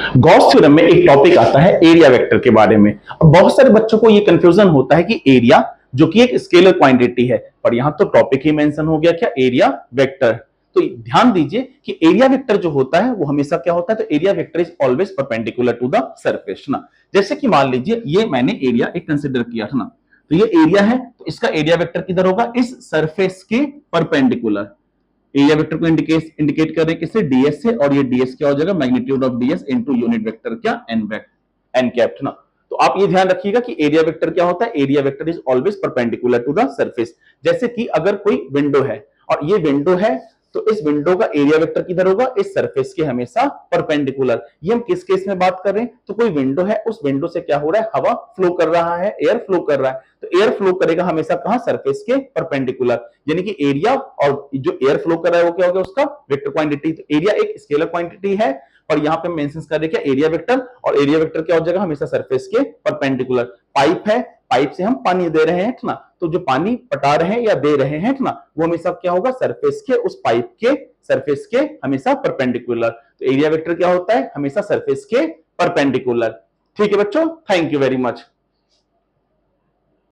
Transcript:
Gauss theorem में एक topic आता है एरिया वेक्टर के बारे में। अब बहुत सारे बच्चों को ये कंफ्यूजन होता है कि एरिया जो कि एक स्केलर क्वांटिटी है, पर यहां तो टॉपिक ही मेंशन हो गया क्या, एरिया वेक्टर। तो ध्यान दीजिए कि एरिया वेक्टर जो होता है वो हमेशा क्या होता है, तो area vector is always perpendicular to the surface ना। जैसे कि मान लीजिए ये मैंने एरिया एक कंसिडर किया था ना, तो ये एरिया है, तो इसका एरिया वेक्टर किधर होगा, इस सरफेस के परपेंडिकुलर। एरिया वेक्टर को इंडिकेट कर रहे हैं किससे, डीएस से, और ये डीएस क्या हो जाएगा, magnitude of DS into unit vector क्या, एन कैप ना। तो आप ये ध्यान रखिएगा कि एरिया वेक्टर क्या होता है, area vector is always perpendicular to the surface. जैसे कि अगर कोई विंडो है और ये विंडो है, तो इस विंडो का एरिया वेक्टर किधर होगा, इस सरफेस के हमेशा परपेंडिकुलर। ये हम किस केस में बात कर रहे हैं, तो कोई विंडो है, उस विंडो से क्या हो रहा है, हवा फ्लो कर रहा है, एयर फ्लो कर रहा है, तो एयर फ्लो करेगा हमेशा कहां, सरफेस के परपेंडिकुलर। यानी कि एरिया और जो एयर फ्लो कर रहा है वो क्या हो गया, उसका वेक्टर क्वांटिटी। तो एरिया एक स्केलर क्वांटिटी है, और यहां पे मेंशन कर रहे क्या, एरिया वेक्टर, और एरिया वेक्टर क्या हो जाएगा, हमेशा सरफेस के परपेंडिकुलर। पाइप है, पाइप से हम पानी दे रहे हैं ना, तो जो पानी पटा रहे हैं या दे रहे हैं ना, वो हमेशा क्या होगा, सरफेस के, उस पाइप के सरफेस के हमेशा परपेंडिकुलर। तो एरिया वेक्टर क्या होता है, हमेशा सरफेस के परपेंडिकुलर। ठीक है बच्चों, थैंक यू वेरी मच।